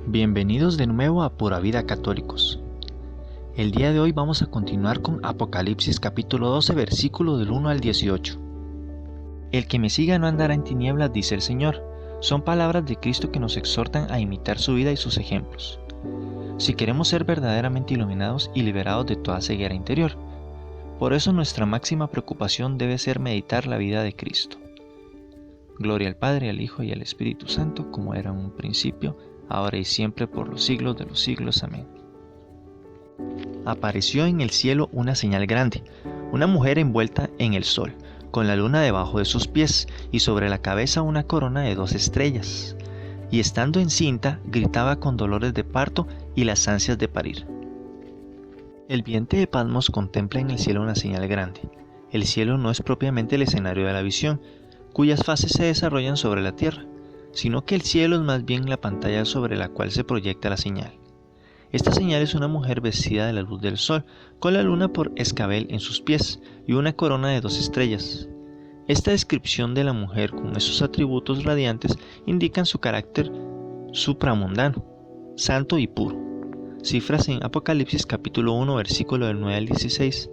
Bienvenidos de nuevo a Pura Vida Católicos. El día de hoy vamos a continuar con Apocalipsis capítulo 12, versículo del 1 al 18. El que me siga no andará en tinieblas, dice el Señor. Son palabras de Cristo que nos exhortan a imitar su vida y sus ejemplos. Si queremos ser verdaderamente iluminados y liberados de toda ceguera interior. Por eso nuestra máxima preocupación debe ser meditar la vida de Cristo. Gloria al Padre, al Hijo y al Espíritu Santo, como era en un principio, ahora y siempre, por los siglos de los siglos. Amén. Apareció en el cielo una señal grande, una mujer envuelta en el sol, con la luna debajo de sus pies, y sobre la cabeza una corona de 2 estrellas. Y estando encinta, gritaba con dolores de parto y las ansias de parir. El vidente de Patmos contempla en el cielo una señal grande. El cielo no es propiamente el escenario de la visión, cuyas fases se desarrollan sobre la tierra, sino que el cielo es más bien la pantalla sobre la cual se proyecta la señal. Esta señal es una mujer vestida de la luz del sol, con la luna por escabel en sus pies y una corona de 2 estrellas. Esta descripción de la mujer con esos atributos radiantes indican su carácter supramundano, santo y puro. Cifras en Apocalipsis capítulo 1, versículo del 9 al 16.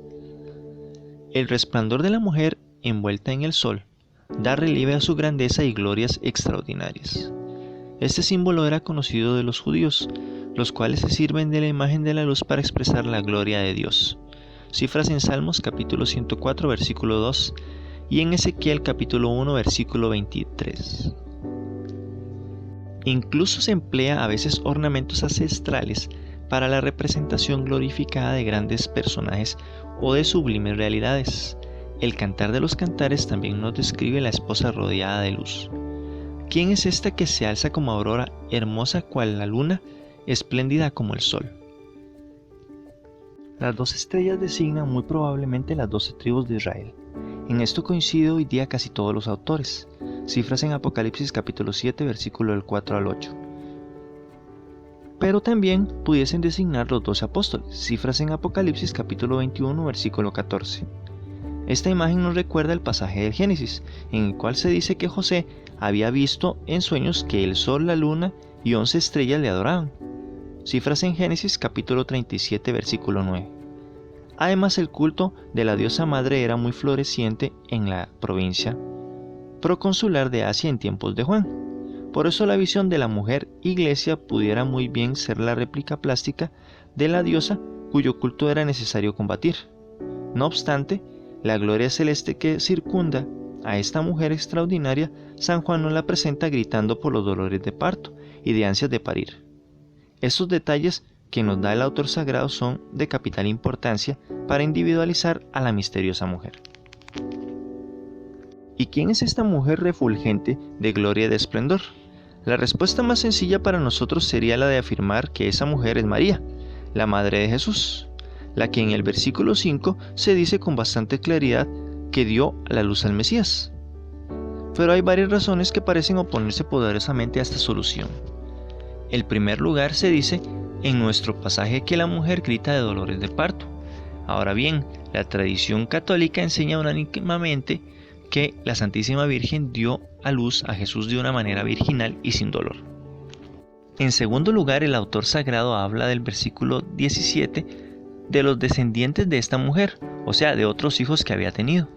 El resplandor de la mujer envuelta en el sol da relieve a su grandeza y glorias extraordinarias. Este símbolo era conocido de los judíos, los cuales se sirven de la imagen de la luz para expresar la gloria de Dios. Cifras en Salmos capítulo 104 versículo 2 y en Ezequiel capítulo 1 versículo 23. Incluso se emplea a veces ornamentos ancestrales para la representación glorificada de grandes personajes o de sublimes realidades. El Cantar de los Cantares también nos describe la esposa rodeada de luz. ¿Quién es esta que se alza como aurora, hermosa cual la luna, espléndida como el sol? Las 2 estrellas designan muy probablemente las 12 tribus de Israel. En esto coinciden hoy día casi todos los autores. Cifras en Apocalipsis capítulo 7, versículo del 4 al 8. Pero también pudiesen designar los 12 apóstoles. Cifras en Apocalipsis capítulo 21, versículo 14. Esta imagen nos recuerda el pasaje del Génesis, en el cual se dice que José había visto en sueños que el sol, la luna y 11 estrellas le adoraban. Cifras en Génesis capítulo 37, versículo 9. Además, el culto de la diosa madre era muy floreciente en la provincia proconsular de Asia en tiempos de Juan. Por eso la visión de la mujer iglesia pudiera muy bien ser la réplica plástica de la diosa cuyo culto era necesario combatir. No obstante, la gloria celeste que circunda a esta mujer extraordinaria, San Juan nos la presenta gritando por los dolores de parto y de ansias de parir. Estos detalles que nos da el autor sagrado son de capital importancia para individualizar a la misteriosa mujer. ¿Y quién es esta mujer refulgente de gloria y de esplendor? La respuesta más sencilla para nosotros sería la de afirmar que esa mujer es María, la madre de Jesús, la que en el versículo 5 se dice con bastante claridad que dio a la luz al Mesías. Pero hay varias razones que parecen oponerse poderosamente a esta solución. En primer lugar, se dice en nuestro pasaje que la mujer grita de dolores de parto. Ahora bien, la tradición católica enseña unánimemente que la Santísima Virgen dio a luz a Jesús de una manera virginal y sin dolor. En segundo lugar, el autor sagrado habla del versículo 17 de los descendientes de esta mujer, o sea, de otros hijos que había tenido.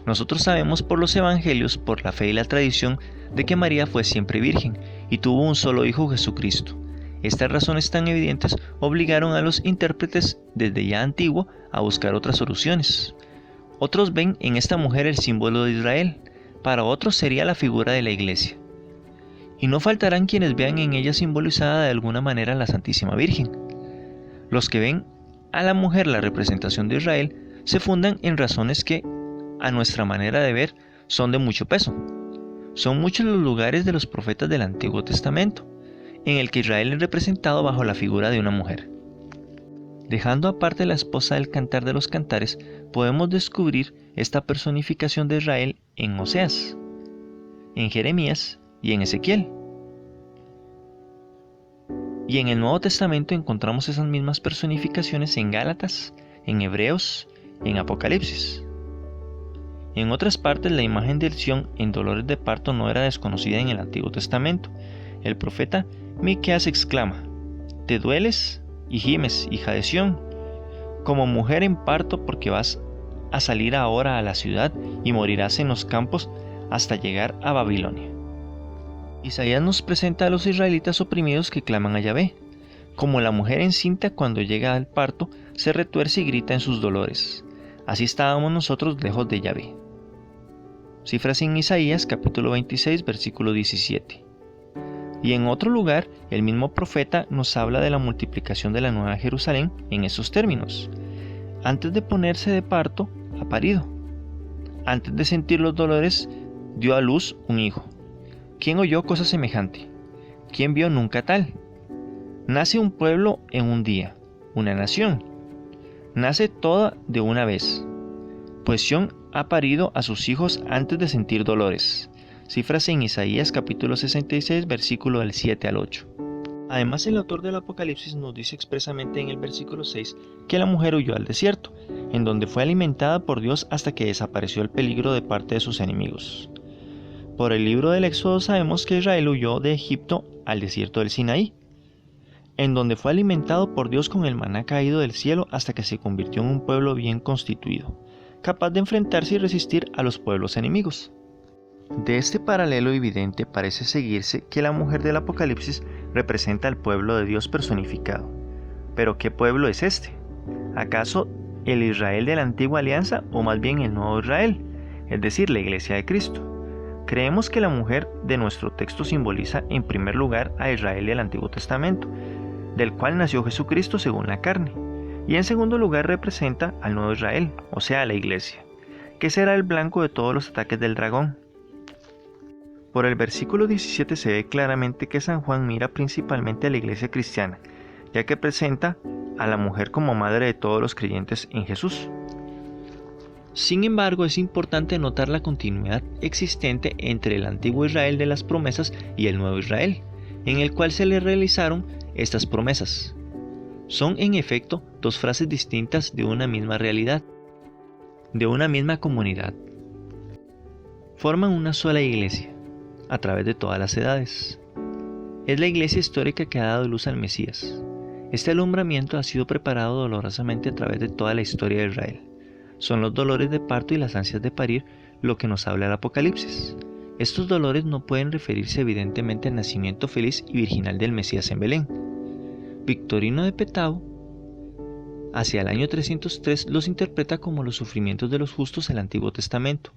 Nosotros sabemos por los evangelios, por la fe y la tradición, de que María fue siempre virgen y tuvo un solo hijo, Jesucristo. Estas razones tan evidentes obligaron a los intérpretes desde ya antiguo a buscar otras soluciones. Otros ven en esta mujer el símbolo de Israel, para otros sería la figura de la iglesia. Y no faltarán quienes vean en ella simbolizada de alguna manera la Santísima Virgen. Los que ven a la mujer la representación de Israel se fundan en razones que, a nuestra manera de ver, son de mucho peso. Son muchos los lugares de los profetas del Antiguo Testamento, en el que Israel es representado bajo la figura de una mujer. Dejando aparte la esposa del Cantar de los Cantares, podemos descubrir esta personificación de Israel en Oseas, en Jeremías y en Ezequiel. Y en el Nuevo Testamento encontramos esas mismas personificaciones en Gálatas, en Hebreos, en Apocalipsis. En otras partes, la imagen del Sión en dolores de parto no era desconocida en el Antiguo Testamento. El profeta Miqueas exclama: «¿Te dueles y gimes, hija de Sión, como mujer en parto, porque vas a salir ahora a la ciudad y morirás en los campos hasta llegar a Babilonia?» Isaías nos presenta a los israelitas oprimidos que claman a Yahvé, como la mujer encinta cuando llega al parto se retuerce y grita en sus dolores. Así estábamos nosotros lejos de Yahvé. Cifras en Isaías capítulo 26 versículo 17. Y en otro lugar, el mismo profeta nos habla de la multiplicación de la Nueva Jerusalén en estos términos: antes de ponerse de parto, ha parido. Antes de sentir los dolores, dio a luz un hijo. ¿Quién oyó cosa semejante? ¿Quién vio nunca tal? Nace un pueblo en un día, una nación. Nace toda de una vez. Pues Sión ha parido a sus hijos antes de sentir dolores. Cifras en Isaías capítulo 66 versículo del 7 al 8. Además, el autor del Apocalipsis nos dice expresamente en el versículo 6 que la mujer huyó al desierto, en donde fue alimentada por Dios hasta que desapareció el peligro de parte de sus enemigos. Por el libro del Éxodo sabemos que Israel huyó de Egipto al desierto del Sinaí, en donde fue alimentado por Dios con el maná caído del cielo hasta que se convirtió en un pueblo bien constituido, capaz de enfrentarse y resistir a los pueblos enemigos. De este paralelo evidente parece seguirse que la mujer del Apocalipsis representa al pueblo de Dios personificado. ¿Pero qué pueblo es este? ¿Acaso el Israel de la antigua alianza o más bien el nuevo Israel, es decir, la iglesia de Cristo? Creemos que la mujer de nuestro texto simboliza en primer lugar a Israel del Antiguo Testamento, del cual nació Jesucristo según la carne, y en segundo lugar representa al nuevo Israel, o sea, a la iglesia, que será el blanco de todos los ataques del dragón. Por el versículo 17 se ve claramente que San Juan mira principalmente a la iglesia cristiana, ya que presenta a la mujer como madre de todos los creyentes en Jesús. Sin embargo, es importante notar la continuidad existente entre el antiguo Israel de las promesas y el nuevo Israel, en el cual se le realizaron estas promesas. Son en efecto dos frases distintas de una misma realidad, de una misma comunidad. Forman una sola iglesia, a través de todas las edades. Es la iglesia histórica que ha dado luz al Mesías. Este alumbramiento ha sido preparado dolorosamente a través de toda la historia de Israel. Son los dolores de parto y las ansias de parir lo que nos habla el Apocalipsis. Estos dolores no pueden referirse evidentemente al nacimiento feliz y virginal del Mesías en Belén. Victorino de Petau, hacia el año 303, los interpreta como los sufrimientos de los justos del Antiguo Testamento.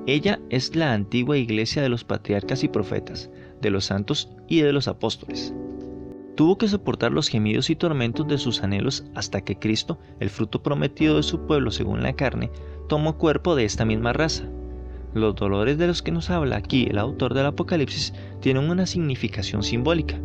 Ella es la antigua iglesia de los patriarcas y profetas, de los santos y de los apóstoles. Tuvo que soportar los gemidos y tormentos de sus anhelos hasta que Cristo, el fruto prometido de su pueblo según la carne, tomó cuerpo de esta misma raza. Los dolores de los que nos habla aquí el autor del Apocalipsis tienen una significación simbólica.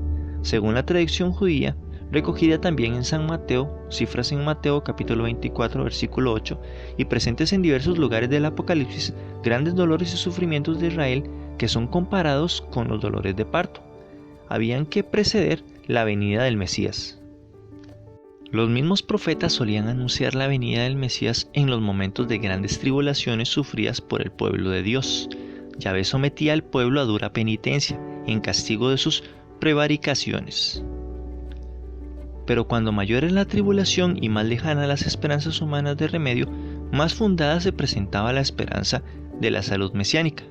Según la tradición judía, recogida también en San Mateo, cifras en Mateo capítulo 24 versículo 8, y presentes en diversos lugares del Apocalipsis, grandes dolores y sufrimientos de Israel que son comparados con los dolores de parto. Habían que preceder la venida del Mesías. Los mismos profetas solían anunciar la venida del Mesías en los momentos de grandes tribulaciones sufridas por el pueblo de Dios. Yahvé sometía al pueblo a dura penitencia, en castigo de sus prevaricaciones. Pero cuando mayor es la tribulación y más lejana las esperanzas humanas de remedio, más fundada se presentaba la esperanza de la salud mesiánica.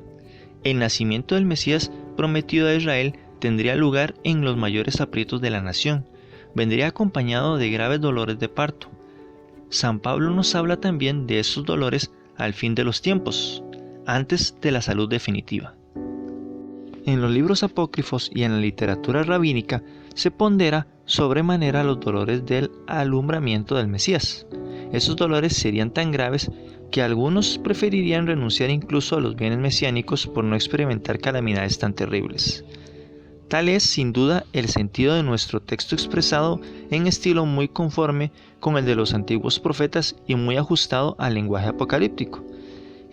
El nacimiento del Mesías prometido a Israel tendría lugar en los mayores aprietos de la nación. Vendría acompañado de graves dolores de parto. San Pablo nos habla también de esos dolores al fin de los tiempos, antes de la salud definitiva. En los libros apócrifos y en la literatura rabínica se pondera sobremanera los dolores del alumbramiento del Mesías. Esos dolores serían tan graves que algunos preferirían renunciar incluso a los bienes mesiánicos por no experimentar calamidades tan terribles. Tal es, sin duda, el sentido de nuestro texto expresado en estilo muy conforme con el de los antiguos profetas y muy ajustado al lenguaje apocalíptico.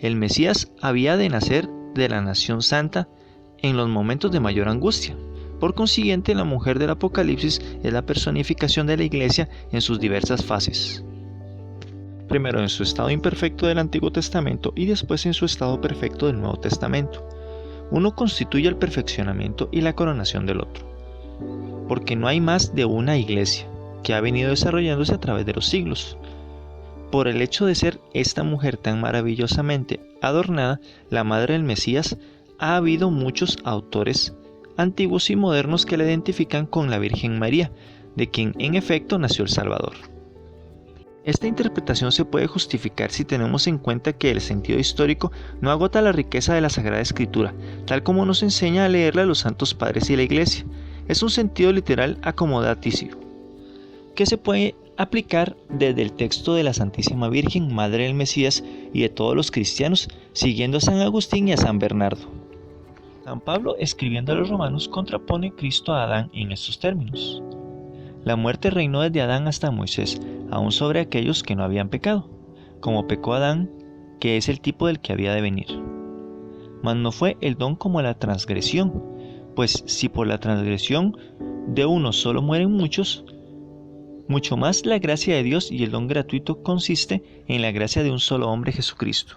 El Mesías había de nacer de la nación santa en los momentos de mayor angustia. Por consiguiente, la mujer del Apocalipsis es la personificación de la Iglesia en sus diversas fases. Primero en su estado imperfecto del Antiguo Testamento y después en su estado perfecto del Nuevo Testamento. Uno constituye el perfeccionamiento y la coronación del otro. porque no hay más de una iglesia que ha venido desarrollándose a través de los siglos. Por el hecho de ser esta mujer tan maravillosamente adornada, la madre del Mesías, ha habido muchos autores antiguos y modernos que la identifican con la Virgen María, de quien en efecto nació el Salvador. Esta interpretación se puede justificar si tenemos en cuenta que el sentido histórico no agota la riqueza de la Sagrada Escritura, tal como nos enseña a leerla los Santos Padres y la Iglesia. Es un sentido literal acomodatício, que se puede aplicar desde el texto de la Santísima Virgen, Madre del Mesías, y de todos los cristianos, siguiendo a San Agustín y a San Bernardo. San Pablo, escribiendo a los romanos, contrapone Cristo a Adán en estos términos: la muerte reinó desde Adán hasta Moisés, aún sobre aquellos que no habían pecado, como pecó Adán, que es el tipo del que había de venir. Mas no fue el don como la transgresión, pues si por la transgresión de uno solo mueren muchos, mucho más la gracia de Dios y el don gratuito consiste en la gracia de un solo hombre, Jesucristo,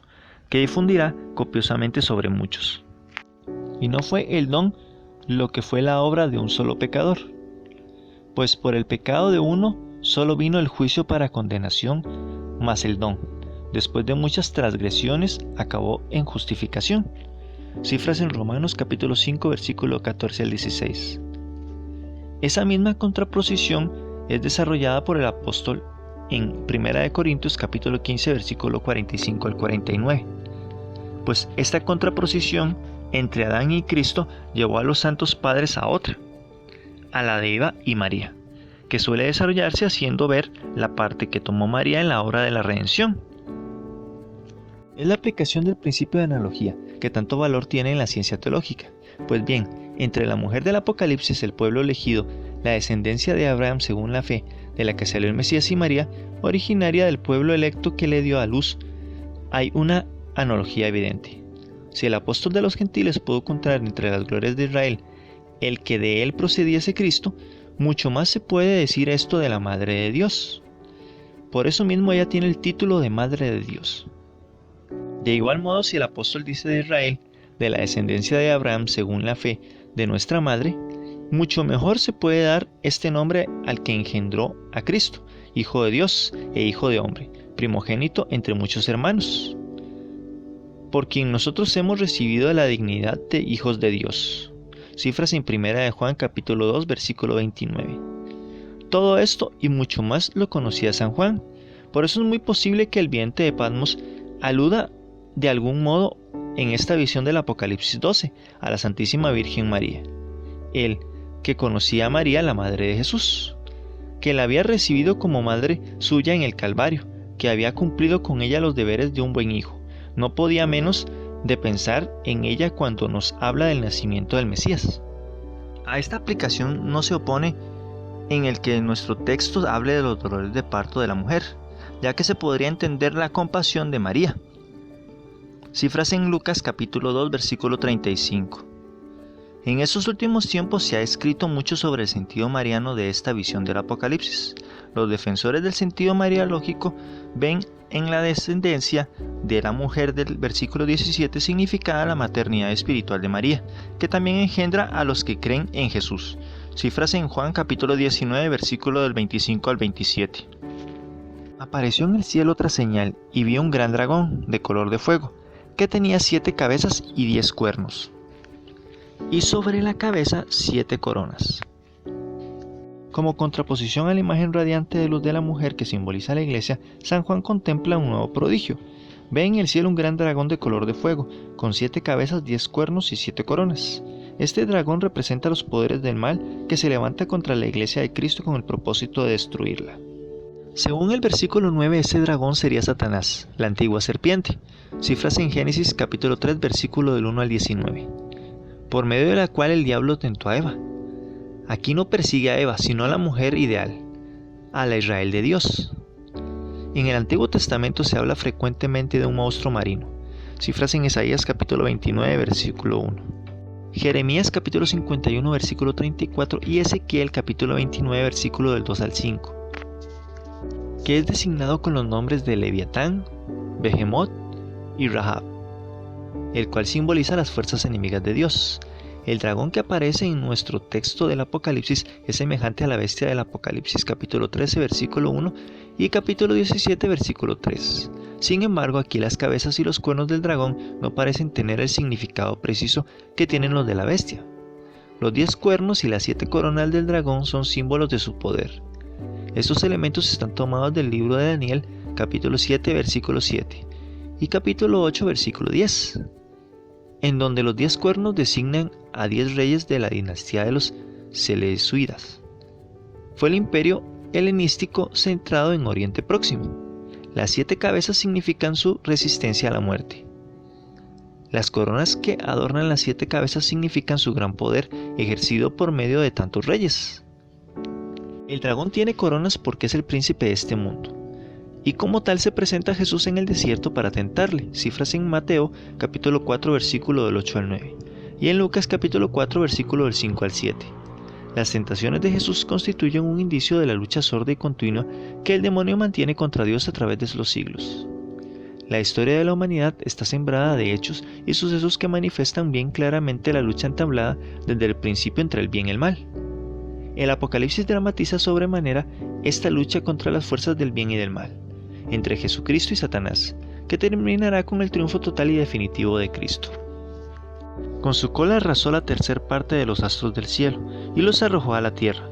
que difundirá copiosamente sobre muchos. Y no fue el don lo que fue la obra de un solo pecador, pues por el pecado de uno solo vino el juicio para condenación, mas el don, después de muchas transgresiones, acabó en justificación. Cifras en Romanos capítulo 5, versículo 14 al 16. Esa misma contraposición es desarrollada por el apóstol en 1 Corintios capítulo 15, versículo 45 al 49. Pues esta contraposición entre Adán y Cristo llevó a los santos padres a otra, a la de Eva y María, que suele desarrollarse haciendo ver la parte que tomó María en la obra de la redención. Es la aplicación del principio de analogía, que tanto valor tiene en la ciencia teológica. Pues bien, entre la mujer del Apocalipsis, el pueblo elegido, la descendencia de Abraham según la fe, de la que salió el Mesías, y María, originaria del pueblo electo que le dio a luz, hay una analogía evidente. Si el apóstol de los gentiles pudo encontrar entre las glorias de Israel el que de él procediese Cristo, mucho más se puede decir esto de la Madre de Dios. Por eso mismo ella tiene el título de Madre de Dios. De igual modo, si el apóstol dice de Israel, de la descendencia de Abraham según la fe de nuestra Madre, mucho mejor se puede dar este nombre al que engendró a Cristo, Hijo de Dios e Hijo de hombre, primogénito entre muchos hermanos, por quien nosotros hemos recibido la dignidad de hijos de Dios. Cifras en 1 de Juan capítulo 2, versículo 29. Todo esto y mucho más lo conocía San Juan, por eso es muy posible que el vidente de Patmos aluda de algún modo en esta visión del Apocalipsis 12 a la Santísima Virgen María. Él, que conocía a María, la madre de Jesús, que la había recibido como madre suya en el Calvario, que había cumplido con ella los deberes de un buen hijo, no podía menos de pensar en ella cuando nos habla del nacimiento del Mesías. A esta aplicación no se opone en el que nuestro texto hable de los dolores de parto de la mujer, ya que se podría entender la compasión de María. Cifras en Lucas capítulo 2, versículo 35. En estos últimos tiempos se ha escrito mucho sobre el sentido mariano de esta visión del Apocalipsis. Los defensores del sentido mariológico ven en la descendencia de la mujer del versículo 17 significada la maternidad espiritual de María, que también engendra a los que creen en Jesús. Cifras en Juan capítulo 19, versículo del 25 al 27. Apareció en el cielo otra señal, y vi un gran dragón, de color de fuego, que tenía 7 cabezas y 10 cuernos, y sobre la cabeza 7 coronas. Como contraposición a la imagen radiante de luz de la mujer que simboliza la iglesia, San Juan contempla un nuevo prodigio. Ve en el cielo un gran dragón de color de fuego, con 7 cabezas, 10 cuernos y 7 coronas. Este dragón representa los poderes del mal que se levanta contra la iglesia de Cristo con el propósito de destruirla. Según el versículo 9, ese dragón sería Satanás, la antigua serpiente. Cifras en Génesis capítulo 3, versículo del 1 al 19. Por medio de la cual el diablo tentó a Eva. Aquí no persigue a Eva, sino a la mujer ideal, a la Israel de Dios. En el Antiguo Testamento se habla frecuentemente de un monstruo marino. Cifras en Isaías capítulo 29, versículo 1. Jeremías capítulo 51, versículo 34 y Ezequiel capítulo 29, versículo del 2 al 5. Que es designado con los nombres de Leviatán, Behemoth y Rahab, el cual simboliza las fuerzas enemigas de Dios. El dragón que aparece en nuestro texto del Apocalipsis es semejante a la bestia del Apocalipsis capítulo 13 versículo 1 y capítulo 17 versículo 3. Sin embargo, aquí las cabezas y los cuernos del dragón no parecen tener el significado preciso que tienen los de la bestia. Los 10 cuernos y las 7 coronas del dragón son símbolos de su poder. Estos elementos están tomados del libro de Daniel capítulo 7 versículo 7 y capítulo 8 versículo 10. En donde los 10 cuernos designan a 10 reyes de la dinastía de los Seleucidas. Fue el imperio helenístico centrado en Oriente Próximo. Las 7 cabezas significan su resistencia a la muerte. Las coronas que adornan las 7 cabezas significan su gran poder ejercido por medio de tantos reyes. El dragón tiene coronas porque es el príncipe de este mundo. Y como tal se presenta a Jesús en el desierto para tentarle, cifras en Mateo capítulo 4 versículo del 8 al 9 y en Lucas capítulo 4 versículo del 5 al 7. Las tentaciones de Jesús constituyen un indicio de la lucha sorda y continua que el demonio mantiene contra Dios a través de los siglos. La historia de la humanidad está sembrada de hechos y sucesos que manifiestan bien claramente la lucha entablada desde el principio entre el bien y el mal. El Apocalipsis dramatiza sobremanera esta lucha contra las fuerzas del bien y del mal, entre Jesucristo y Satanás, que terminará con el triunfo total y definitivo de Cristo. Con su cola arrasó la tercer parte de los astros del cielo y los arrojó a la tierra.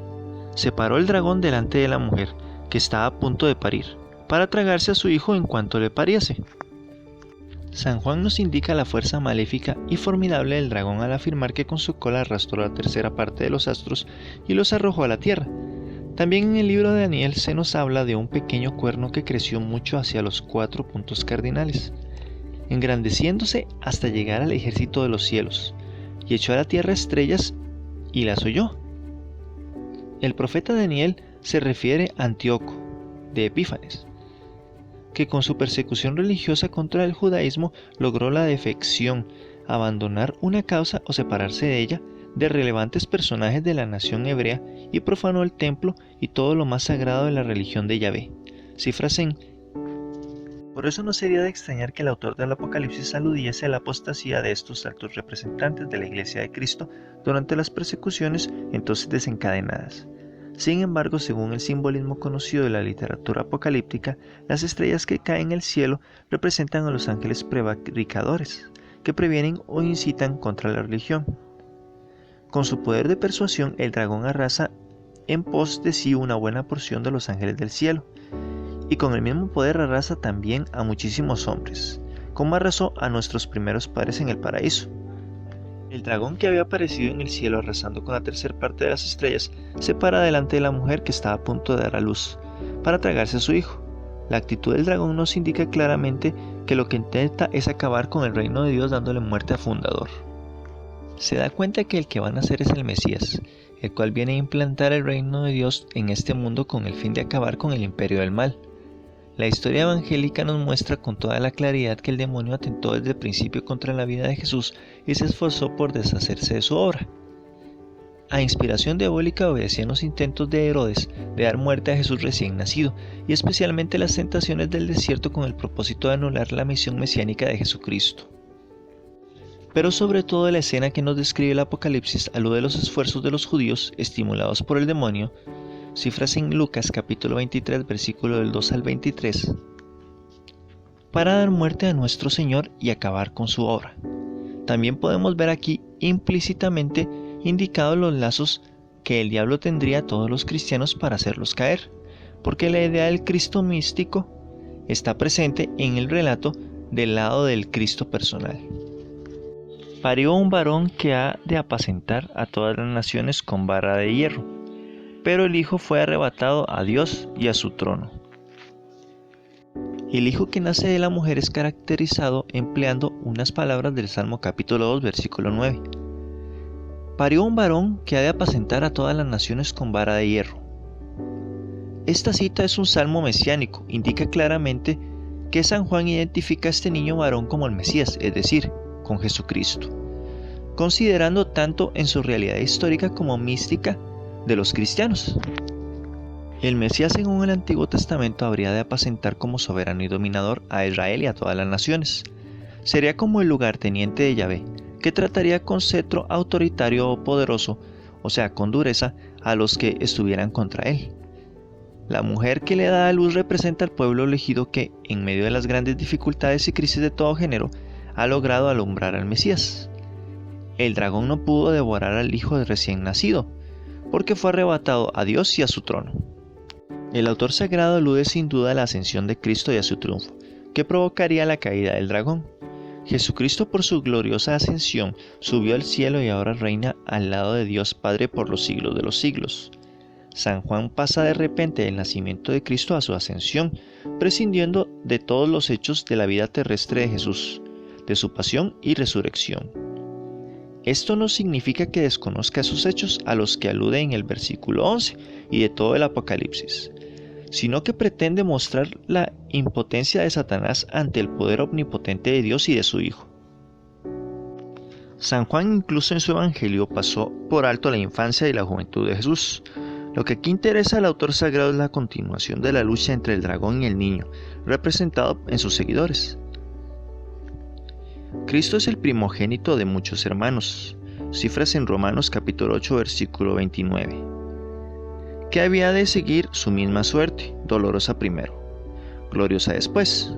Separó el dragón delante de la mujer, que estaba a punto de parir, para tragarse a su hijo en cuanto le pariese. San Juan nos indica la fuerza maléfica y formidable del dragón al afirmar que con su cola arrastró la tercera parte de los astros y los arrojó a la tierra. También en el libro de Daniel se nos habla de un pequeño cuerno que creció mucho hacia los 4 puntos cardinales, engrandeciéndose hasta llegar al ejército de los cielos, y echó a la tierra estrellas y las holló. El profeta Daniel se refiere a Antíoco, de Epífanes, que con su persecución religiosa contra el judaísmo logró la defección, abandonar una causa o separarse de ella, de relevantes personajes de la nación hebrea y profanó el templo y todo lo más sagrado de la religión de Yahvé. Cifras en. Por eso no sería de extrañar que el autor del Apocalipsis aludiese a la apostasía de estos altos representantes de la Iglesia de Cristo durante las persecuciones entonces desencadenadas. Sin embargo, según el simbolismo conocido de la literatura apocalíptica, las estrellas que caen en el cielo representan a los ángeles prevaricadores, que previenen o incitan contra la religión. Con su poder de persuasión, el dragón arrasa en pos de sí una buena porción de los ángeles del cielo, y con el mismo poder arrasa también a muchísimos hombres, como arrasó a nuestros primeros padres en el paraíso. El dragón que había aparecido en el cielo arrasando con la tercera parte de las estrellas se para delante de la mujer que estaba a punto de dar a luz, para tragarse a su hijo. La actitud del dragón nos indica claramente que lo que intenta es acabar con el reino de Dios dándole muerte al fundador. Se da cuenta que el que va a nacer es el Mesías, el cual viene a implantar el reino de Dios en este mundo con el fin de acabar con el imperio del mal. La historia evangélica nos muestra con toda la claridad que el demonio atentó desde el principio contra la vida de Jesús y se esforzó por deshacerse de su obra. A inspiración diabólica obedecían los intentos de Herodes de dar muerte a Jesús recién nacido, y especialmente las tentaciones del desierto con el propósito de anular la misión mesiánica de Jesucristo. Pero sobre todo la escena que nos describe el Apocalipsis alude a los esfuerzos de los judíos, estimulados por el demonio, cifras en Lucas capítulo 23 versículo del 2 al 23, para dar muerte a nuestro Señor y acabar con su obra. También podemos ver aquí implícitamente indicados los lazos que el diablo tendría a todos los cristianos para hacerlos caer, porque la idea del Cristo místico está presente en el relato del lado del Cristo personal. Parió un varón que ha de apacentar a todas las naciones con vara de hierro, pero el hijo fue arrebatado a Dios y a su trono. El hijo que nace de la mujer es caracterizado empleando unas palabras del Salmo capítulo 2 versículo 9. Parió un varón que ha de apacentar a todas las naciones con vara de hierro. Esta cita es un salmo mesiánico, indica claramente que San Juan identifica a este niño varón como el Mesías, es decir, con Jesucristo, considerando tanto en su realidad histórica como mística de los cristianos. El Mesías según el Antiguo Testamento habría de apacentar como soberano y dominador a Israel y a todas las naciones. Sería como el lugarteniente de Yahvé, que trataría con cetro autoritario o poderoso, o sea, con dureza, a los que estuvieran contra él. La mujer que le da a luz representa al pueblo elegido que, en medio de las grandes dificultades y crisis de todo género, ha logrado alumbrar al Mesías. El dragón no pudo devorar al hijo recién nacido, porque fue arrebatado a Dios y a su trono. El autor sagrado alude sin duda a la ascensión de Cristo y a su triunfo, que provocaría la caída del dragón. Jesucristo, por su gloriosa ascensión, subió al cielo y ahora reina al lado de Dios Padre por los siglos de los siglos. San Juan pasa de repente del nacimiento de Cristo a su ascensión, prescindiendo de todos los hechos de la vida terrestre de Jesús, de su pasión y resurrección. Esto no significa que desconozca esos hechos a los que alude en el versículo 11 y de todo el Apocalipsis, sino que pretende mostrar la impotencia de Satanás ante el poder omnipotente de Dios y de su Hijo. San Juan incluso en su Evangelio pasó por alto la infancia y la juventud de Jesús. Lo que aquí interesa al autor sagrado es la continuación de la lucha entre el dragón y el niño, representado en sus seguidores. Cristo es el primogénito de muchos hermanos, cifras en Romanos capítulo 8 versículo 29, que había de seguir su misma suerte, dolorosa primero, gloriosa después.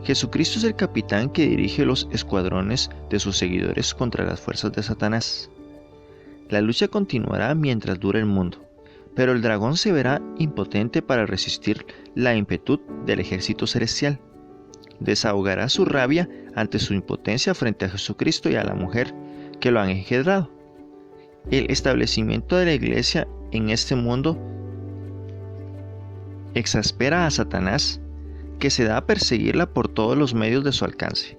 Jesucristo es el capitán que dirige los escuadrones de sus seguidores contra las fuerzas de Satanás. La lucha continuará mientras dure el mundo, pero el dragón se verá impotente para resistir la ímpetu del ejército celestial. Desahogará su rabia ante su impotencia frente a Jesucristo y a la mujer que lo han engendrado. El establecimiento de la iglesia en este mundo exaspera a Satanás, que se da a perseguirla por todos los medios de su alcance.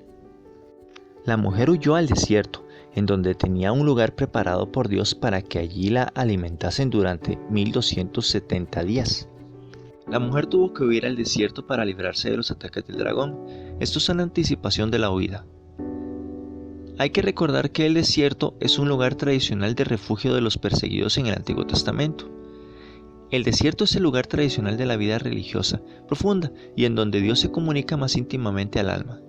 La mujer huyó al desierto, en donde tenía un lugar preparado por Dios para que allí la alimentasen durante 1270 días. La mujer tuvo que huir al desierto para librarse de los ataques del dragón. Esto es una anticipación de la huida. Hay que recordar que el desierto es un lugar tradicional de refugio de los perseguidos en el Antiguo Testamento. El desierto es el lugar tradicional de la vida religiosa profunda y en donde Dios se comunica más íntimamente al alma.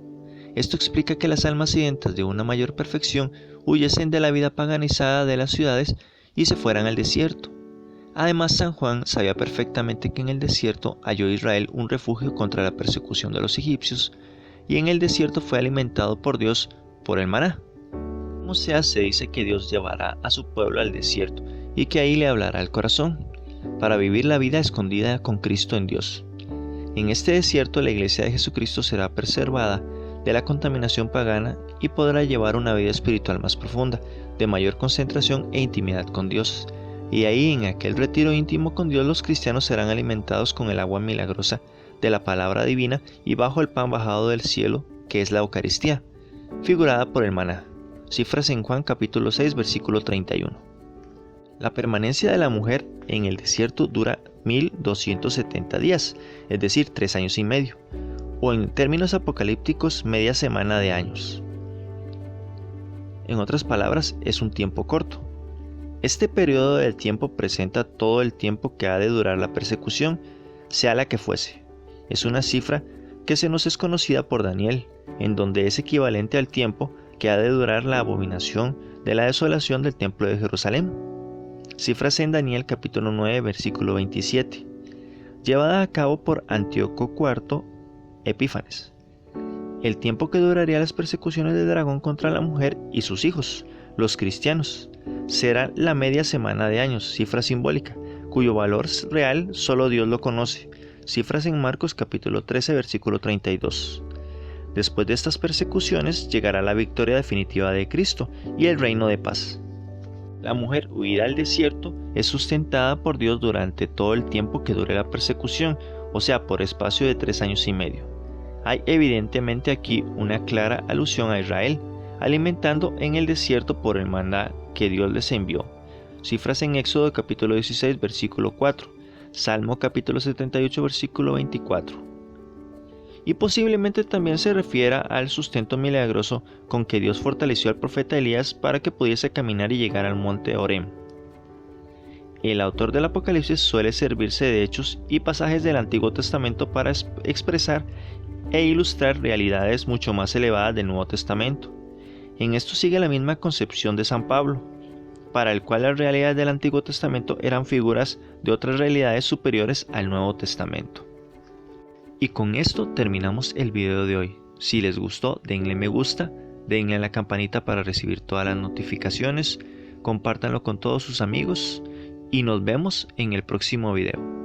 Esto explica que las almas sedientas de una mayor perfección huyesen de la vida paganizada de las ciudades y se fueran al desierto. Además, San Juan sabía perfectamente que en el desierto halló Israel un refugio contra la persecución de los egipcios, y en el desierto fue alimentado por Dios por el maná. Como sea, se dice que Dios llevará a su pueblo al desierto y que ahí le hablará al corazón, para vivir la vida escondida con Cristo en Dios. En este desierto la iglesia de Jesucristo será preservada de la contaminación pagana y podrá llevar una vida espiritual más profunda, de mayor concentración e intimidad con Dios. Y ahí, en aquel retiro íntimo con Dios, los cristianos serán alimentados con el agua milagrosa de la palabra divina y bajo el pan bajado del cielo, que es la Eucaristía, figurada por el maná. Cifras en Juan capítulo 6, versículo 31. La permanencia de la mujer en el desierto dura 1270 días, es decir, 3 años y medio, o en términos apocalípticos, media semana de años. En otras palabras, es un tiempo corto. Este periodo del tiempo presenta todo el tiempo que ha de durar la persecución, sea la que fuese. Es una cifra que se nos es conocida por Daniel, en donde es equivalente al tiempo que ha de durar la abominación de la desolación del templo de Jerusalén. Cifras en Daniel capítulo 9 versículo 27, llevada a cabo por Antíoco IV Epífanes. El tiempo que duraría las persecuciones del dragón contra la mujer y sus hijos, los cristianos, será la media semana de años, cifra simbólica, cuyo valor real solo Dios lo conoce. Cifras en Marcos capítulo 13 versículo 32. Después de estas persecuciones llegará la victoria definitiva de Cristo y el reino de paz. La mujer huida al desierto es sustentada por Dios durante todo el tiempo que dure la persecución, o sea, por espacio de 3 años y medio. Hay evidentemente aquí una clara alusión a Israel, alimentando en el desierto por el maná que Dios les envió. Cifras en Éxodo capítulo 16 versículo 4, Salmo capítulo 78 versículo 24. Y posiblemente también se refiera al sustento milagroso con que Dios fortaleció al profeta Elías para que pudiese caminar y llegar al monte Orem. El autor del Apocalipsis suele servirse de hechos y pasajes del Antiguo Testamento para expresar e ilustrar realidades mucho más elevadas del Nuevo Testamento. En esto sigue la misma concepción de San Pablo, para el cual las realidades del Antiguo Testamento eran figuras de otras realidades superiores al Nuevo Testamento. Y con esto terminamos el video de hoy. Si les gustó, denle me gusta, denle a la campanita para recibir todas las notificaciones, compártanlo con todos sus amigos y nos vemos en el próximo video.